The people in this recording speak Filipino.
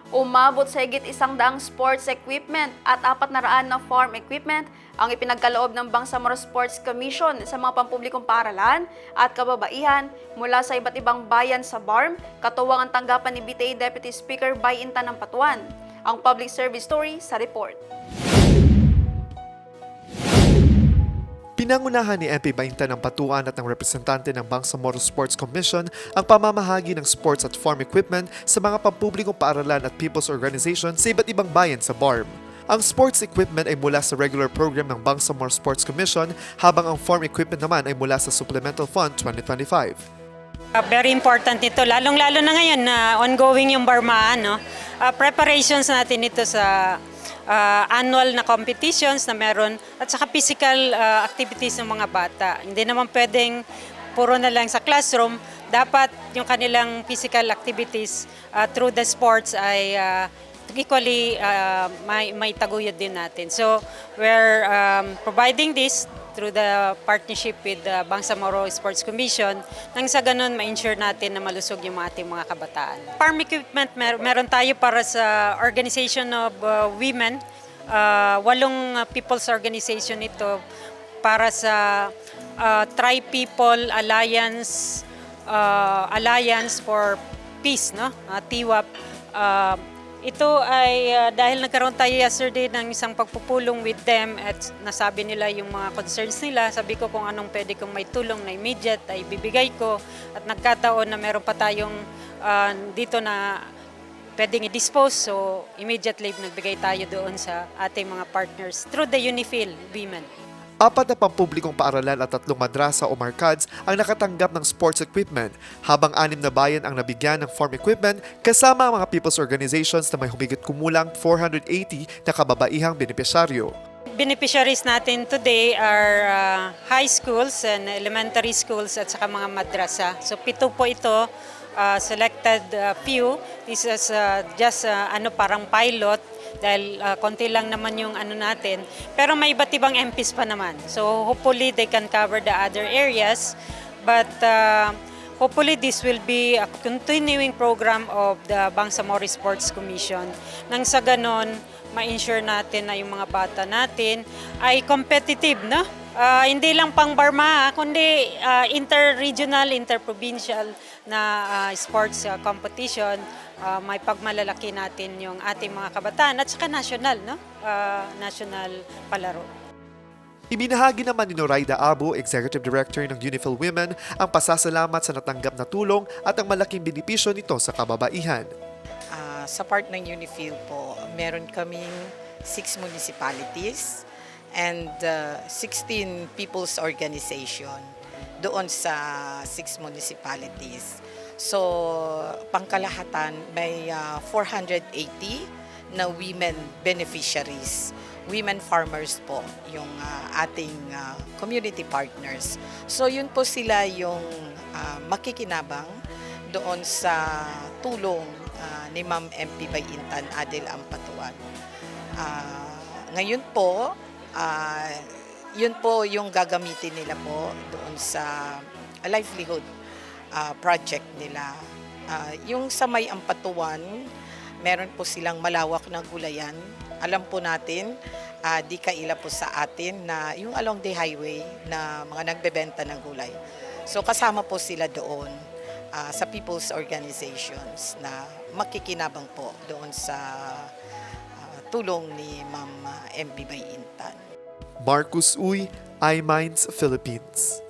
Umabot sa higit 100 sports equipment at 400 na farm equipment ang ipinagkaloob ng Bangsamoro Sports Commission sa mga pampublikong paaralan at kababaihan mula sa iba't ibang bayan sa BARMM, katuwang ang tanggapan ni BTA Deputy Speaker Baintan Ampatuan. Ang public service story sa report. Pinangunahan ni MP Baintan Ampatuan at ng representante ng Bangsamoro Sports Commission ang pamamahagi ng sports at farm equipment sa mga pampublikong paaralan at people's organization sa iba't ibang bayan sa BARMM. Ang sports equipment ay mula sa regular program ng Bangsamoro Sports Commission habang ang farm equipment naman ay mula sa Supplemental Fund 2025. Very important ito, lalong-lalo na ngayon na ongoing yung BARMM, no? Preparations natin ito sa annual na competitions na meron at saka physical activities ng mga bata. Hindi naman pwedeng puro na lang sa classroom. Dapat yung kanilang physical activities through the sports ay equally may taguyod din natin. So we're providing this through the partnership with the Bangsamoro Sports Commission nang sa ganun ma-ensure natin na malusog yung ating mga kabataan. Farm equipment, meron tayo para sa Organization of Women, 8 people's organization ito para sa Tri-People Alliance for Peace, no? TWAP. Ito ay dahil nagkaroon tayo yesterday ng isang pagpupulong with them at nasabi nila yung mga concerns nila. Sabi ko kung anong pwede kong may tulong na immediate ay bibigay ko at nagkataon na meron pa tayong dito na pwedeng i-dispose. So immediately nagbigay tayo doon sa ating mga partners through the UNIFIL Women. 4 na pampublikong paaralan at 3 madrasa o markads ang nakatanggap ng sports equipment, habang 6 na bayan ang nabigyan ng farm equipment kasama ang mga people's organizations na may humigit kumulang 480 na kababaihang benepisyaryo. Beneficiaries natin today are high schools and elementary schools at saka mga madrasa. So 7 po ito, selected few. This is just parang pilot. Dahil konti lang naman yung natin. Pero may iba't ibang MPs pa naman. So hopefully they can cover the other areas. But hopefully this will be a continuing program of the Bangsamoro Sports Commission. Nang sa ganon, ma-ensure natin na yung mga bata natin ay competitive, no? Hindi lang pang BARMM, kundi inter-regional, inter-provincial na sports competition. May pagmalalaki natin yung ating mga kabataan at saka national, no? National palaro. Ibinahagi naman ni Noraida Abu, Executive Director ng UNIFIL Women, ang pasasalamat sa natanggap na tulong at ang malaking benepisyo nito sa kababaihan. Sa part ng UNIFIL po, meron kaming 6 municipalities and 16 people's organization doon sa 6 municipalities. So, pangkalahatan may 480 na women beneficiaries, women farmers po, yung ating community partners. So, yun po sila yung makikinabang doon sa tulong ni Ma'am MP Baintan Ampatuan. Ngayon po, yun po yung gagamitin nila po doon sa livelihood project nila. Yung sa may Ampatuan, meron po silang malawak na gulayan. Alam po natin, di kaila po sa atin na yung along the highway na mga nagbebenta ng gulay. So kasama po sila doon sa people's organizations na makikinabang po doon sa tulong ni Ma'am MP Baintan. Marcus Uy, 𝐒𝐏𝐻𝐒, Philippines.